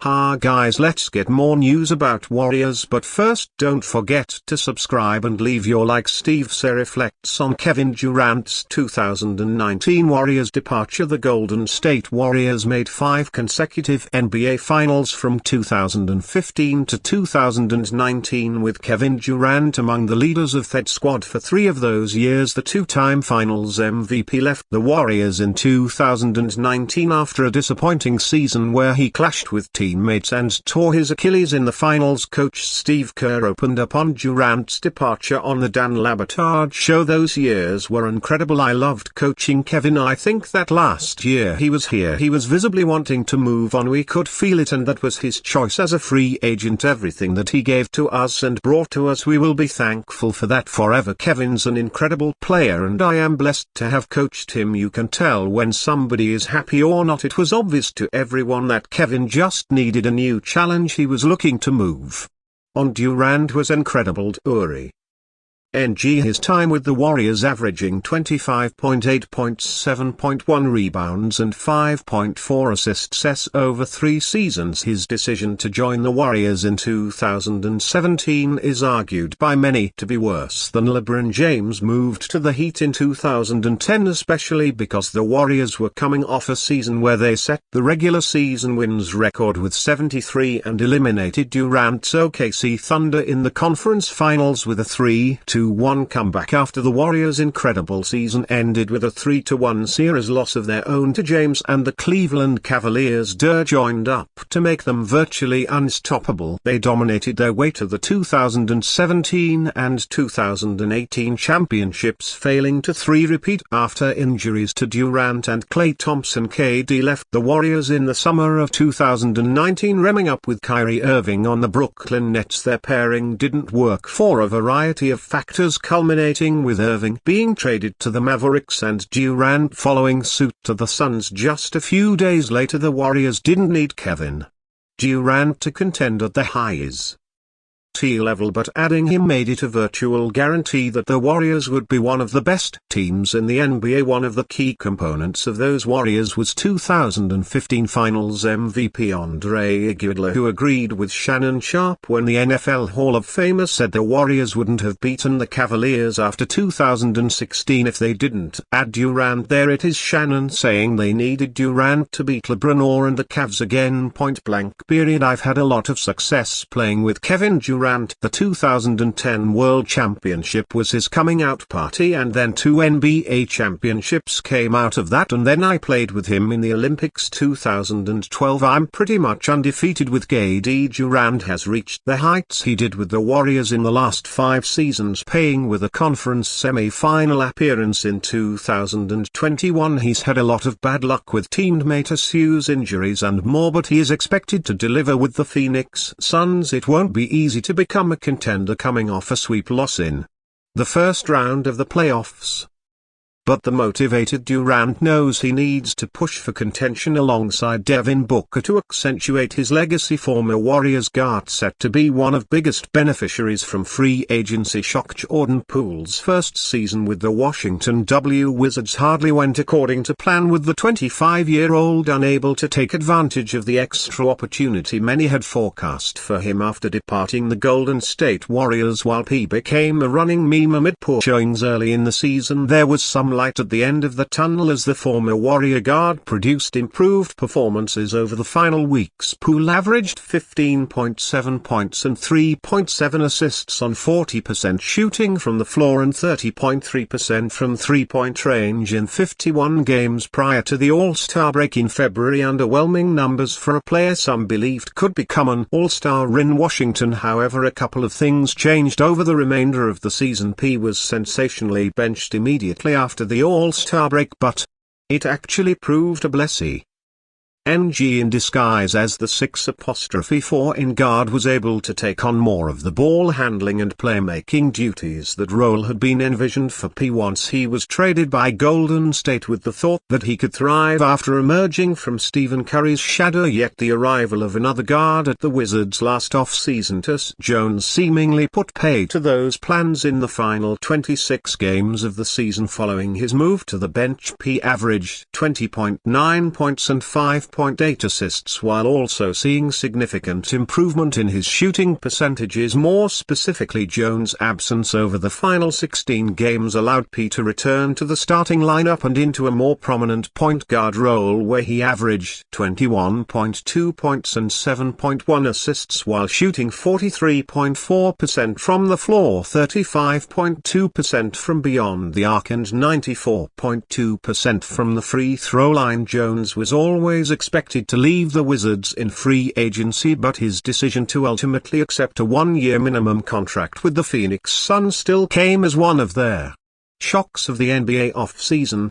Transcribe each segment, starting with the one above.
Ha guys, let's get more news about Warriors, but first don't forget to subscribe and leave your like. Steve Kerr reflects on Kevin Durant's 2019 Warriors departure. The Golden State Warriors made 5 consecutive NBA Finals from 2015 to 2019, with Kevin Durant among the leaders of that squad for 3 of those years. The 2-time Finals MVP left the Warriors in 2019 after a disappointing season where he clashed with teammates and tore his Achilles in the finals. Coach Steve Kerr opened up on Durant's departure on the Dan Labertard show. "Those years were incredible. I loved coaching Kevin. I think that last year he was here, he was visibly wanting to move on. We could feel it, and that was his choice as a free agent. Everything that he gave to us and brought to us, we will be thankful for that forever. Kevin's an incredible player and I am blessed to have coached him." You can tell when somebody is happy or not. It was obvious to everyone that Kevin just needed a new challenge. He was looking to move on. Durant was incredible. His time with the Warriors, averaging 25.8 points, 7.1 rebounds and 5.4 assists over 3 seasons. His decision to join the Warriors in 2017 is argued by many to be worse than LeBron James moved to the Heat in 2010, especially because the Warriors were coming off a season where they set the regular season wins record with 73 and eliminated Durant's OKC Thunder in the conference finals with a 3-1 comeback after the Warriors' incredible season ended with a 3-1 series loss of their own to James and the Cleveland Cavaliers. Joined up to make them virtually unstoppable. They dominated their way to the 2017 and 2018 championships, failing to repeat after injuries to Durant and Klay Thompson. KD left the Warriors in the summer of 2019, remming up with Kyrie Irving on the Brooklyn Nets. Their pairing didn't work for a variety of factors, culminating with Irving being traded to the Mavericks and Durant following suit to the Suns. Just a few days later, the Warriors didn't need Kevin Durant to contend at the highest level, but adding him made it a virtual guarantee that the Warriors would be one of the best teams in the NBA. One of the key components of those Warriors was 2015 Finals MVP Andre Iguodala, who agreed with Shannon Sharpe when the NFL Hall of Famer said the Warriors wouldn't have beaten the Cavaliers after 2016 if they didn't add Durant. There it is, Shannon saying they needed Durant to beat LeBron and the Cavs again. Point blank period. I've had a lot of success playing with Kevin Durant. The 2010 World Championship was his coming out party, and then 2 NBA championships came out of that, and then I played with him in the Olympics 2012. I'm pretty much undefeated with KD. Durant has reached the heights he did with the Warriors in the last 5 seasons, paying with a conference semi-final appearance in 2021. He's had a lot of bad luck with teammate issues, injuries and more, but he is expected to deliver with the Phoenix Suns. It won't be easy to become a contender coming off a sweep loss in the first round of the playoffs. But the motivated Durant knows he needs to push for contention alongside Devin Booker to accentuate his legacy. Former Warriors guard set to be one of biggest beneficiaries from free agency shock. Jordan Poole's first season with the Washington Wizards hardly went according to plan, with the 25-year-old unable to take advantage of the extra opportunity many had forecast for him after departing the Golden State Warriors. While P became a running meme amid poor showings early in the season, there was some light at the end of the tunnel as the former Warrior guard produced improved performances over the final weeks. Poole averaged 15.7 points and 3.7 assists on 40% shooting from the floor and 30.3% from three-point range in 51 games prior to the All-Star break in February. Underwhelming numbers for a player some believed could become an All-Star in Washington. However, a couple of things changed over the remainder of the season. P was sensationally benched immediately after the All-Star break, but it actually proved a blessing. In disguise as the 6'4" in guard was able to take on more of the ball handling and playmaking duties. That role had been envisioned for P once he was traded by Golden State, with the thought that he could thrive after emerging from Stephen Curry's shadow. Yet the arrival of another guard at the Wizards last off-season, Tyus Jones, seemingly put pay to those plans. In the final 26 games of the season following his move to the bench, P averaged 20.9 points and 5 5.8 assists while also seeing significant improvement in his shooting percentages. More specifically, Jones' absence over the final 16 games allowed P to return to the starting lineup and into a more prominent point guard role where he averaged 21.2 points and 7.1 assists while shooting 43.4% from the floor, 35.2% from beyond the arc and 94.2% from the free throw line. Jones was always expected to leave the Wizards in free agency, but his decision to ultimately accept a one-year minimum contract with the Phoenix Suns still came as one of their shocks of the NBA offseason.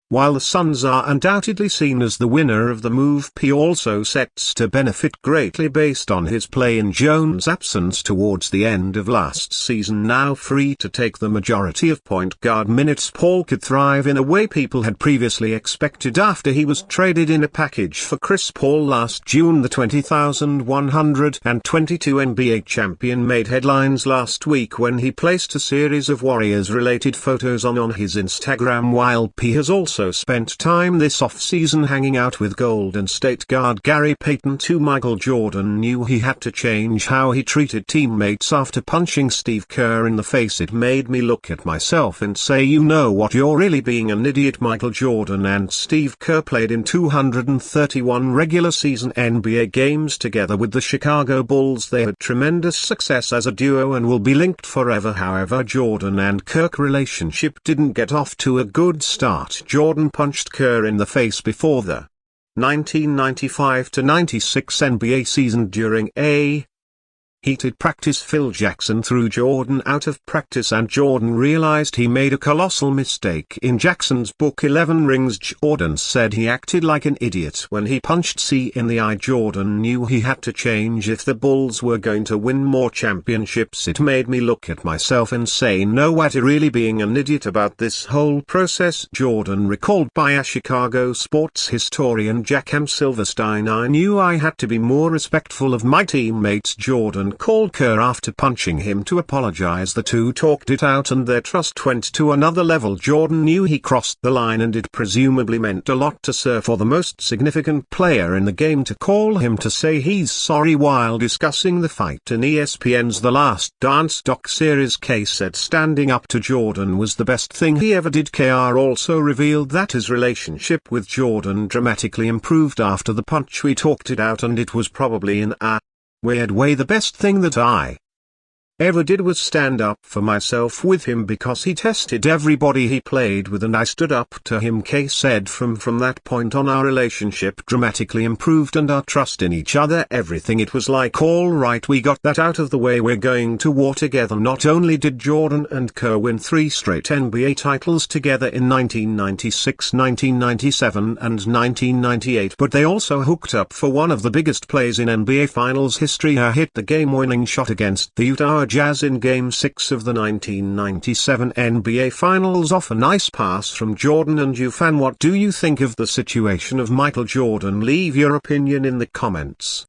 While the Suns are undoubtedly seen as the winner of the move, P also sets to benefit greatly based on his play in Jones' absence towards the end of last season. Now free to take the majority of point guard minutes, Poole could thrive in a way people had previously expected after he was traded in a package for Chris Paul last June. The 20,122 NBA champion made headlines last week when he placed a series of Warriors-related photos on his Instagram, while P has also spent time this off-season hanging out with Golden State guard Gary Payton. Michael Jordan knew he had to change how he treated teammates after punching Steve Kerr in the face. It made me look at myself and say, you know what, you're really being an idiot. Michael Jordan and Steve Kerr played in 231 regular season NBA games together with the Chicago Bulls. They had tremendous success as a duo and will be linked forever. However, Jordan and Kerr relationship didn't get off to a good start. Jordan punched Kerr in the face before the 1995-96 NBA season during a heated practice. Phil Jackson threw Jordan out of practice and Jordan realized he made a colossal mistake. In Jackson's book 11 Rings, Jordan said he acted like an idiot when he punched C in the eye. Jordan knew he had to change if the Bulls were going to win more championships. It made me look at myself and say, no, what, really being an idiot about this whole process. Jordan recalled by a Chicago sports historian Jack M. Silverstein, I knew I had to be more respectful of my teammates. Jordan called Kerr after punching him to apologize. The two talked it out and their trust went to another level. Jordan knew he crossed the line and it presumably meant a lot to Sir, for the most significant player in the game, to call him to say he's sorry. While discussing the fight in ESPN's The Last Dance doc-series, K said standing up to Jordan was the best thing he ever did. KR also revealed that his relationship with Jordan dramatically improved after the punch. We talked it out and it was probably in a weird way the best thing that I ever did was stand up for myself with him because he tested everybody he played with and I stood up to him. K said from that point on our relationship dramatically improved and our trust in each other, everything. It was like, all right, we got that out of the way, we're going to war together. Not only did Jordan and Kerr win 3 straight NBA titles together in 1996, 1997 and 1998, but they also hooked up for one of the biggest plays in NBA Finals history. Hit the game-winning shot against the Utah Jazz in Game 6 of the 1997 NBA Finals off a nice pass from Jordan. And you, fan, what do you think of the situation of Michael Jordan? Leave your opinion in the comments.